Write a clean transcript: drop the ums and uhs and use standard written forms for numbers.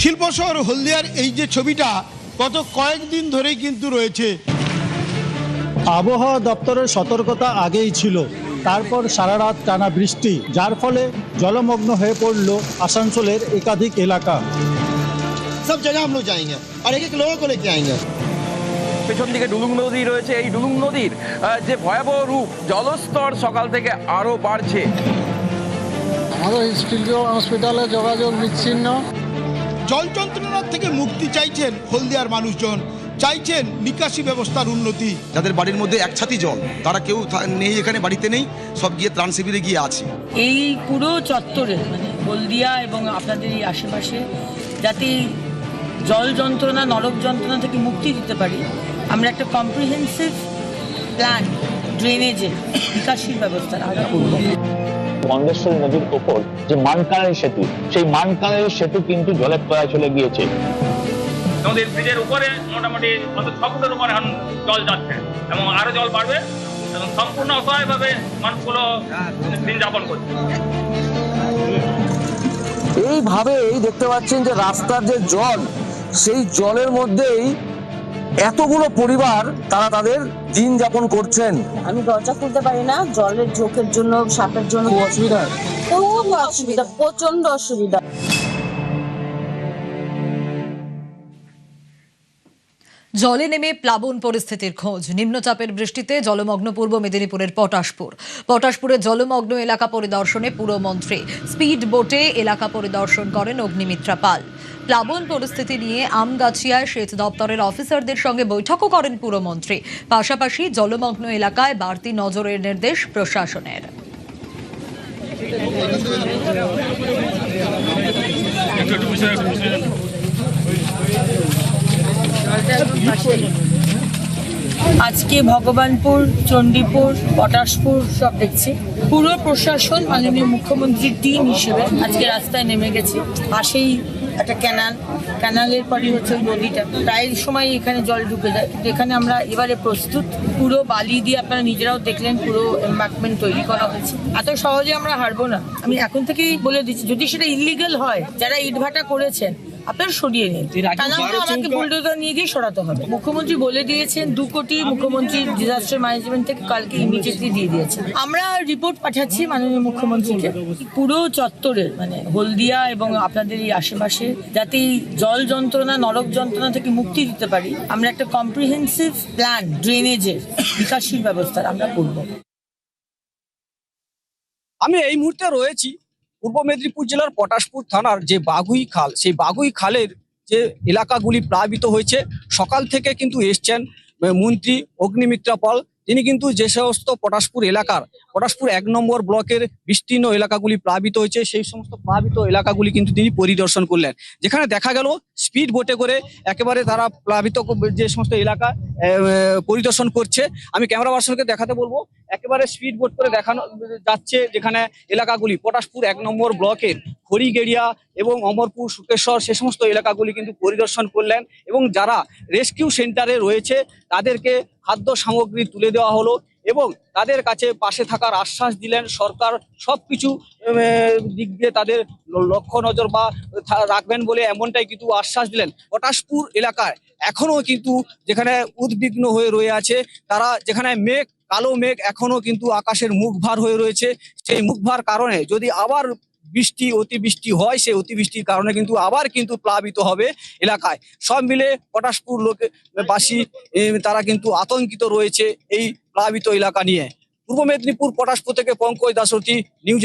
শিল্প শহর হলদিয়ার এই যে ছবিটা গত কয়েকদিন ধরেই কিন্তু রয়েছে। আবহাওয়া দপ্তরের সতর্কতা আগেই ছিল, তারপর সারা রাত টানা বৃষ্টি, যার ফলে জলমগ্ন হয়ে পড়ল আসানসোলের একাধিক এলাকা। সব জায়গা हम लोग जाएंगे और एक एक लोगों को लेके आएंगे। পেছন দিকে ডুলুং নদী রয়েছে। এই ডুলুং নদীর যে ভয়াবহ রূপ, জলস্তর সকাল থেকে আরো বাড়ছে। আমাদের স্টিল হসপিটালে যোগাযোগ বিচ্ছিন্ন। জল যন্ত্রণার থেকে মুক্তি চাইছেন হলদিয়ার মানুষজন, চাইছেন নিকাশি ব্যবস্থার উন্নতি। যাদের বাড়ির মধ্যে এক ছাতি জল, তারা কেউ নেই, এখানে বাড়িতে নেই, সব গিয়ে ত্রাণ শিবিরে গিয়ে আছে। এই পুরো চত্বরে মানে হলদিয়া এবং আপনাদের এই আশেপাশে যাতে জল যন্ত্রণা, নরক যন্ত্রণা থেকে মুক্তি দিতে পারি, আমরা একটা কম্প্রিহেন্সিভ প্ল্যান, ড্রেনেজের নিকাশির ব্যবস্থা আমরা করব। মন্দেশ্বরী নদীর উপর যে মানকানারি সেতু, সেই মানকানারি সেতু কিন্তু জলের তলায় চলে গিয়েছে। নদীর ব্রিজের উপরে মোটামুটি 6 ফুটের উপরে এখন জল যাচ্ছে এবং আরো জল বাড়বে এবং সম্পূর্ণ অসহায়ভাবে মানুষগুলো দিন যাপন করছে। এইভাবেই দেখতে পাচ্ছেন যে রাস্তার যে জল, সেই জলের মধ্যেই এতগুলো পরিবার তারা তাদের দিন যাপন করছেন। আমি দরজা খুলতে পারি না, জলের ঝোঁকের জন্য, সাপের জন্য অসুবিধা, খুব অসুবিধা, প্রচন্ড অসুবিধা। জলে নেমে প্লাবন পরিস্থিতির খোঁজ। নিম্নচাপের বৃষ্টিতে জলমগ্ন পূর্ব মেদিনীপুরের পটাশপুরে জলমগ্ন এলাকা পরিদর্শনে পুরমন্ত্রী। স্পিড বোটে এলাকা পরিদর্শন করেন অগ্নিমিত্রা পাল। প্লাবন পরিস্থিতি নিয়ে আমগাছিয়ায় সেচ দপ্তরের অফিসারদের সঙ্গে বৈঠকও করেন পুরমন্ত্রী। পাশাপাশি জলমগ্ন এলাকায় বাড়তি নজরের নির্দেশ প্রশাসনের। আজকে ভগবানপুর, চণ্ডীপুর, পটাশপুর সব দেখছি। পুরো প্রশাসন মাননীয় মুখ্যমন্ত্রীর টিম হিসেবে আজকে রাস্তায় নেমে গেছে। পাশেই একটা ক্যানালের পরই হচ্ছে ওই নদীটা, প্রায় সময় এখানে জল ঢুকে যায়, কিন্তু এখানে আমরা এবারে প্রস্তুত। পুরো বালি দিয়ে আপনারা নিজেরাও দেখলেন পুরো এম্বাঙ্কমেন্ট তৈরি করা হয়েছে। এত সহজে আমরা হারবো না, আমি এখন থেকেই বলে দিচ্ছি। যদি সেটা ইলিগাল হয়, যারা ইটভাটা করেছেন আপনারা সরিয়ে নিন, আমাকে বুলডোজার নিয়ে গিয়ে সরাতে হবে। মুখ্যমন্ত্রী বলে দিয়েছেন 2 কোটি মুখ্যমন্ত্রী ডিজাস্টার ম্যানেজমেন্ট থেকে কালকে ইমিডিয়েটলি দিয়ে দিয়েছে। আমরা রিপোর্ট পাঠাচ্ছি মাননীয় মুখ্যমন্ত্রীকে, পুরো চত্বরের মানে হলদিয়া এবং আপনাদের এই আশেপাশে যাতে জল যন্ত্রণা, নরক যন্ত্রণা থেকে মুক্তি দিতে পারি, আমরা একটা কম্প্রিহেন্সিভ প্ল্যান, ড্রেনেজের নিকাশির ব্যবস্থা আমরা করব। আমি এই মুহূর্তে রয়েছি পূর্ব মেদিনীপুর জেলার পটাশপুর থানার যে বাগুই খাল, সেই বাগুই খালের যে এলাকাগুলি প্লাবিত হয়েছে। সকাল থেকে কিন্তু এসছেন মন্ত্রী অগ্নিমিত্রা পাল। তিনি কিন্তু যে সমস্ত পটাশপুর 1 নম্বর ব্লকের বিস্তীর্ণ এলাকাগুলি প্লাবিত হয়েছে, সেই সমস্ত প্লাবিত এলাকাগুলি কিন্তু তিনি পরিদর্শন করলেন। যেখানে দেখা গেল স্পিড বোটে করে একেবারে তারা প্লাবিত যে সমস্ত এলাকা পরিদর্শন করছে। আমি ক্যামেরা পার্সনকে দেখাতে বলবো, একেবারে স্পিড বোট করে দেখানো যাচ্ছে যেখানে এলাকাগুলি পটাশপুর 1 নম্বর ব্লকের হরিগেড়িয়া এবং অমরপুর, সুকেশ্বর, সে সমস্ত এলাকাগুলি কিন্তু পরিদর্শন করলেন এবং যারা রেস্কিউ সেন্টারে রয়েছে তাদেরকে খাদ্য সামগ্রী তুলে দেওয়া হলো এবং তাদের কাছে পাশে থাকার আশ্বাস দিলেন। সরকার সবকিছু দিক দিয়ে তাদের লক্ষ্য নজর বা রাখবেন বলে এমনটাই কিন্তু আশ্বাস দিলেন। পটাশপুর এলাকায় এখনো কিন্তু যেখানে উদ্বিগ্ন হয়ে রয়ে আছে তারা, যেখানে কালো মেঘ এখনো কিন্তু আকাশের মুখভার হয়ে রয়েছে। সেই মুখভার কারণে যদি আবার অতিবৃষ্টি হয়, সেই অতিবৃষ্টির কারণে কিন্তু আবার কিন্তু প্লাবিত হবে এলাকায়। সব মিলে পটাশপুর বাসী তারা কিন্তু আতঙ্কিত রয়েছে এই প্লাবিত এলাকা নিয়ে। পূর্ব মেদিনীপুর পটাশপুর থেকে পঙ্কজ দাসরথী, নিউজ।